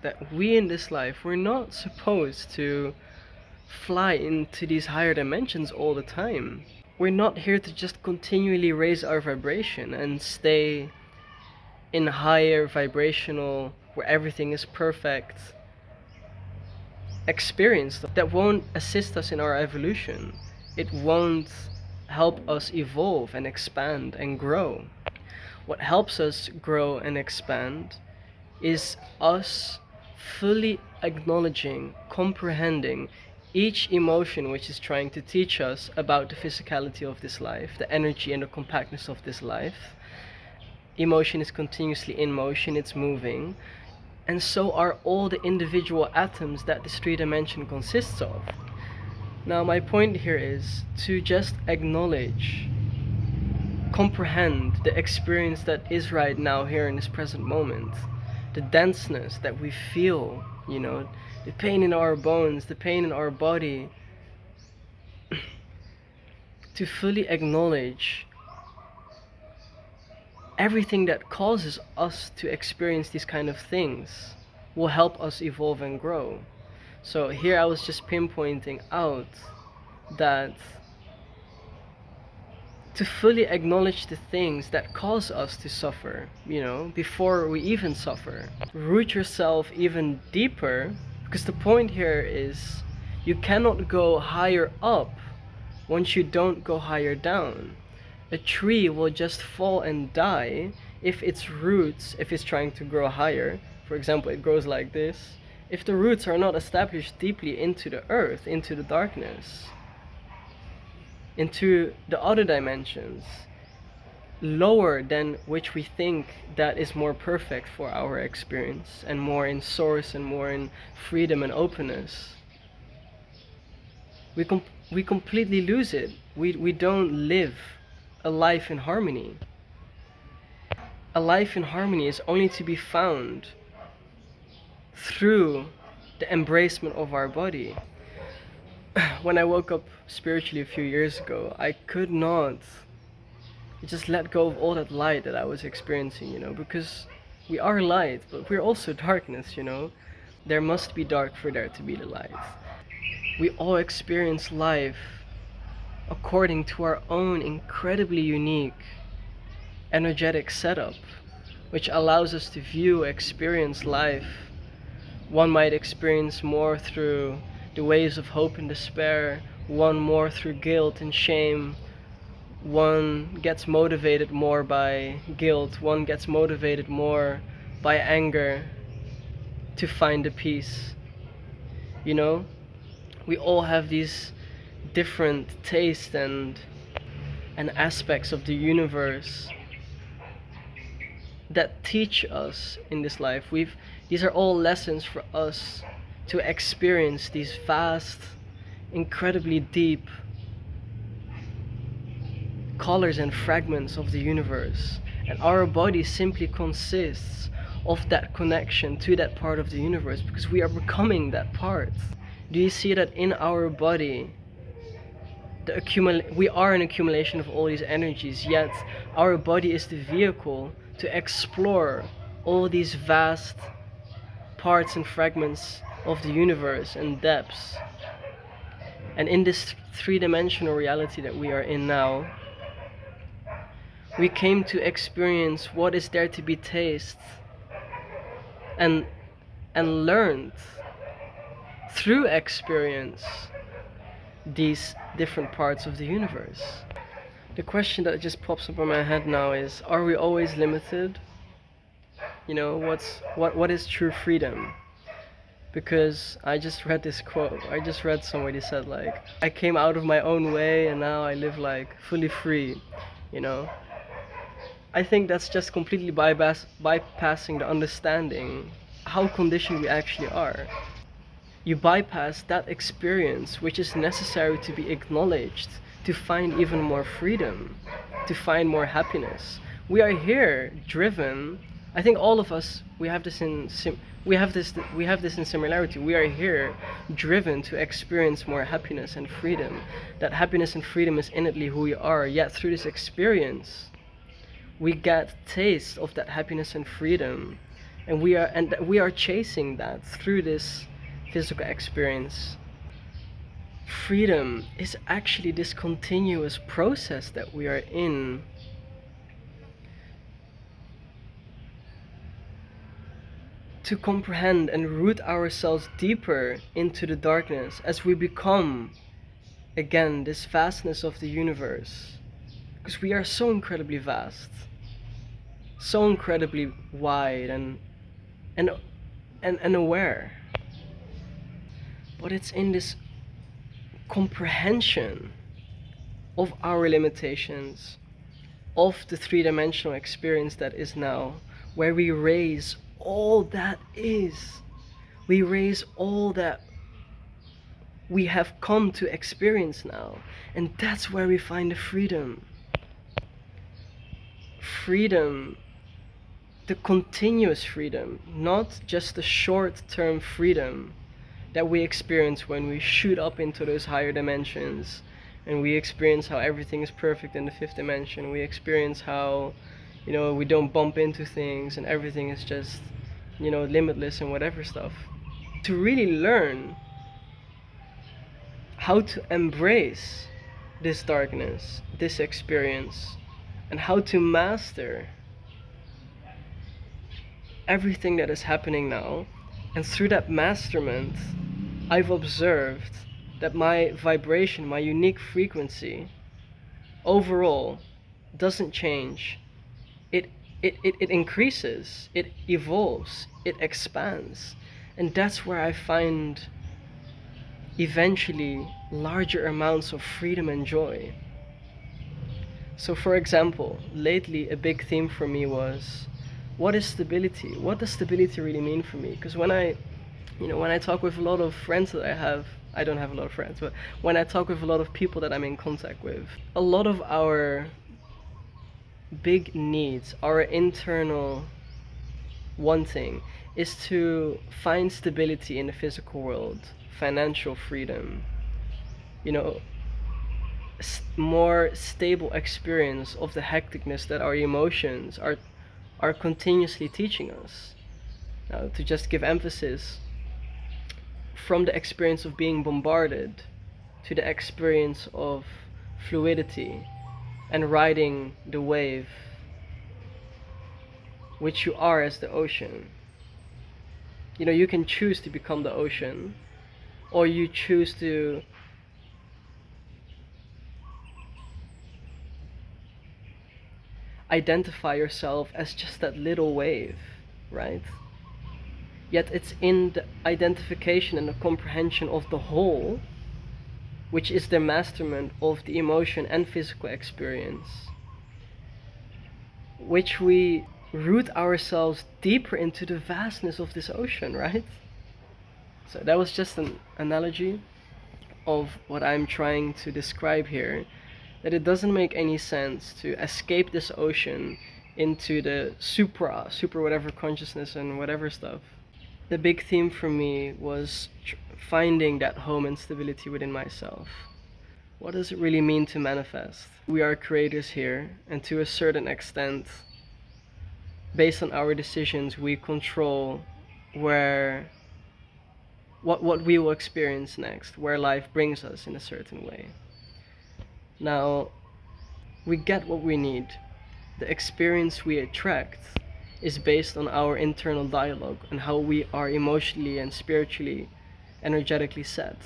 that we in this life, we're not supposed to fly into these higher dimensions all the time. We're not here to just continually raise our vibration and stay in higher vibrational, where everything is perfect, experience that won't assist us in our evolution. It won't help us evolve and expand and grow. What helps us grow and expand is us fully acknowledging, comprehending each emotion which is trying to teach us about the physicality of this life, the energy and the compactness of this life. Emotion is continuously in motion, it's moving, and so are all the individual atoms that this three dimension consists of. Now, my point here is to just acknowledge, comprehend the experience that is right now here in this present moment, the denseness that we feel, the pain in our bones, the pain in our body. To fully acknowledge everything that causes us to experience these kind of things will help us evolve and grow. So here I was just pinpointing out that to fully acknowledge the things that cause us to suffer, before we even suffer. Root yourself even deeper, because the point here is you cannot go higher up once you don't go higher down. A tree will just fall and die if its roots, if it's trying to grow higher, for example, it grows like this, if the roots are not established deeply into the earth, into the darkness, into the other dimensions, lower than which we think that is more perfect for our experience, and more in source and more in freedom and openness, we completely lose it. We don't live a life in harmony. A life in harmony is only to be found through the embracement of our body. When I woke up spiritually a few years ago, I could not just let go of all that light that I was experiencing, because we are light, but we're also darkness, There must be dark for there to be the light. We all experience life according to our own incredibly unique energetic setup, which allows us to view, experience life. One might experience more through the waves of hope and despair, one more through guilt and shame. One gets motivated more by guilt, one gets motivated more by anger to find the peace. We all have these different tastes and aspects of the universe that teach us in this life. These are all lessons for us to experience these vast, incredibly deep colors and fragments of the universe. And our body simply consists of that connection to that part of the universe, because we are becoming that part. Do you see that in our body, we are an accumulation of all these energies, yet our body is the vehicle to explore all these vast parts and fragments of the universe and depths. And in this three-dimensional reality that we are in now, we came to experience what is there to be tasted and learned through experience these different parts of the universe. The question that just pops up in my head now is, are we always limited? What is true freedom? Because I just read this quote. I just read somebody said, I came out of my own way and now I live fully free, I think that's just completely bypassing the understanding how conditioned we actually are. You bypass that experience which is necessary to be acknowledged, to find even more freedom, to find more happiness. We are here driven. I think all of us, we have this in similarity. We are here driven to experience more happiness and freedom. That happiness and freedom is innately who we are. Yet through this experience, we get taste of that happiness and freedom And we are chasing that through this physical experience. Freedom is actually this continuous process that we are in, to comprehend and root ourselves deeper into the darkness as we become, again, this vastness of the universe. Because we are so incredibly vast, so incredibly wide and and aware. But it's in this comprehension of our limitations, of the three-dimensional experience that is now, where we raise all that is. We raise all that we have come to experience now. And that's where we find the freedom. Freedom, the continuous freedom, not just the short-term freedom that we experience when we shoot up into those higher dimensions and we experience how everything is perfect in the fifth dimension. We experience how, we don't bump into things and everything is just, limitless and whatever stuff. To really learn how to embrace this darkness, this experience, and how to master everything that is happening now. And through that masterment, I've observed that my vibration, my unique frequency, overall doesn't change. It increases, it evolves, it expands. And that's where I find eventually larger amounts of freedom and joy. So for example, lately a big theme for me was, what is stability? What does stability really mean for me? Because when I talk with a lot of friends that I don't have a lot of friends, but when I talk with a lot of people that I'm in contact with, a lot of our big needs, our internal wanting, is to find stability in the physical world, financial freedom, more stable experience of the hecticness that our emotions are continuously teaching us. Now, to just give emphasis, from the experience of being bombarded to the experience of fluidity and riding the wave, which you are as the ocean. You can choose to become the ocean, or you choose to identify yourself as just that little wave, right? Yet it's in the identification and the comprehension of the whole, which is the masterment of the emotion and physical experience, which we root ourselves deeper into the vastness of this ocean, right? So that was just an analogy of what I'm trying to describe here, that it doesn't make any sense to escape this ocean into the super whatever consciousness and whatever stuff. The big theme for me was finding that home and stability within myself. What does it really mean to manifest? We are creators here, and to a certain extent, based on our decisions, we control what we will experience next, where life brings us in a certain way. Now, we get what we need. The experience we attract is based on our internal dialogue and how we are emotionally and spiritually, energetically set.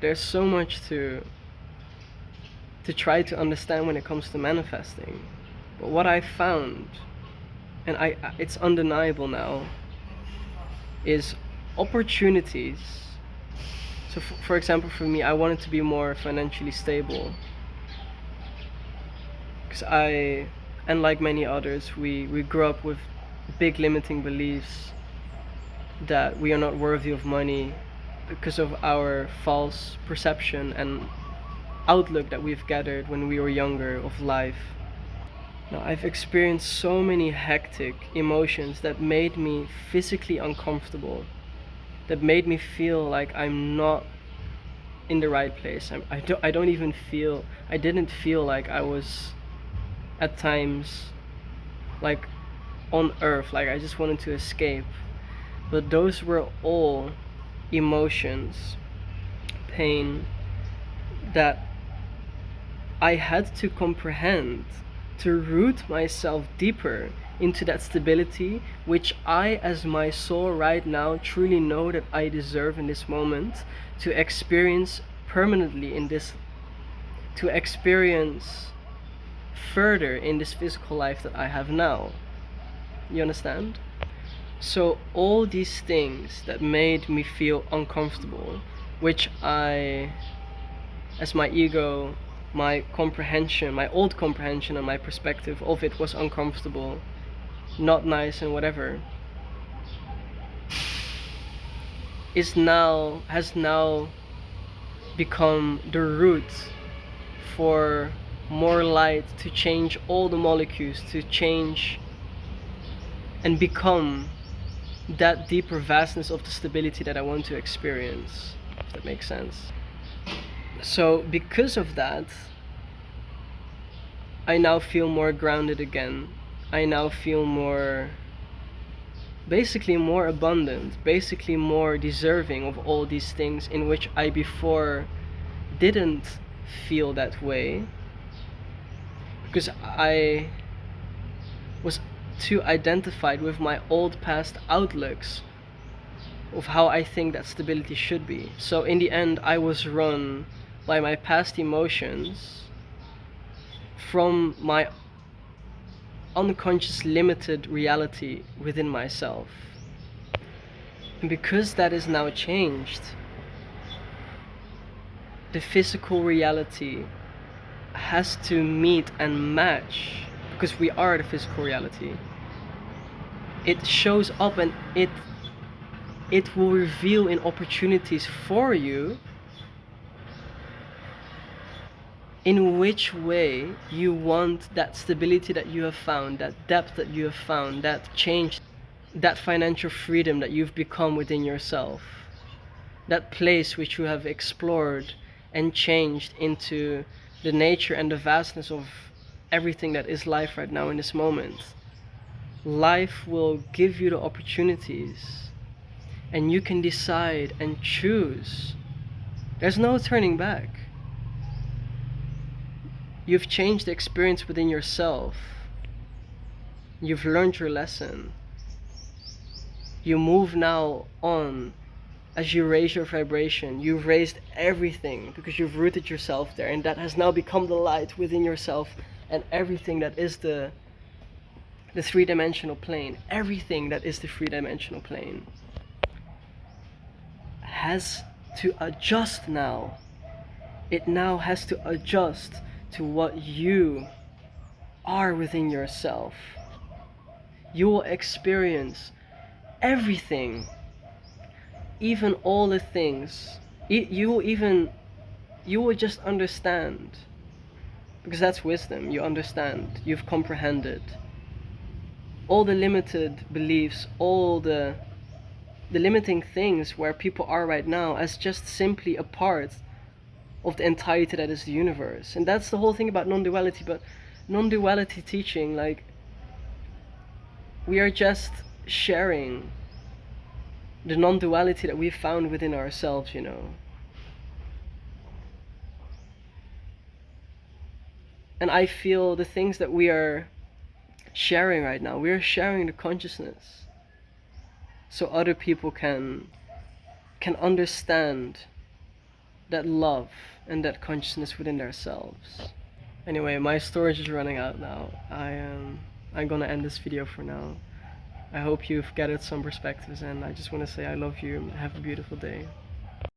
There's so much to try to understand when it comes to manifesting. But what I found, and it's undeniable now, is opportunities. So for example, for me, I wanted to be more financially stable, because and like many others, we grew up with big limiting beliefs that we are not worthy of money because of our false perception and outlook that we've gathered when we were younger of life. Now, I've experienced so many hectic emotions that made me physically uncomfortable, that made me feel like I'm not in the right place. I didn't feel like I was at times like on earth, like I just wanted to escape. but those were all emotions, pain, that I had to comprehend, to root myself deeper into that stability which I, as my soul right now, truly know that I deserve in this moment to experience permanently in this, to experience further in this physical life that I have now. You understand? So all these things that made me feel uncomfortable, which I, as my ego, my comprehension, my old comprehension and my perspective of it was uncomfortable, not nice and whatever, has now become the root for more light to change all the molecules, to change and become that deeper vastness of the stability that I want to experience, if that makes sense. So because of that, I now feel more grounded again. I now feel more, basically more abundant, basically more deserving of all these things in which I before didn't feel that way, because I was too identified with my old past outlooks of how I think that stability should be. So in the end, I was run by my past emotions from my unconscious limited reality within myself. And because that is now changed, the physical reality has to meet and match, because we are the physical reality. It shows up and it will reveal in opportunities for you in which way you want that stability that you have found, that depth that you have found, that change, that financial freedom that you've become within yourself, that place which you have explored and changed into the nature and the vastness of everything that is life right now in this moment. Life will give you the opportunities and you can decide and choose. There's no turning back. You've changed the experience within yourself. You've learned your lesson. You move now on. As you raise your vibration, you've raised everything because you've rooted yourself there, and that has now become the light within yourself, and everything that is the three-dimensional plane, everything that is the three-dimensional plane has to adjust now. It now has to adjust to what you are within yourself. You will experience everything, even all the things. You will just understand, because that's wisdom. You understand, you've comprehended all the limited beliefs, all the limiting things where people are right now as just simply a part of the entirety that is the universe. And that's the whole thing about non-duality. But non-duality teaching, like, we are just sharing the non-duality that we found within ourselves, you know. And I feel the things that we are sharing right now, we are sharing the consciousness so other people can understand that love and that consciousness within themselves. Anyway, my storage is running out now. I'm gonna end this video for now. I hope you've gathered some perspectives, and I just want to say I love you and have a beautiful day.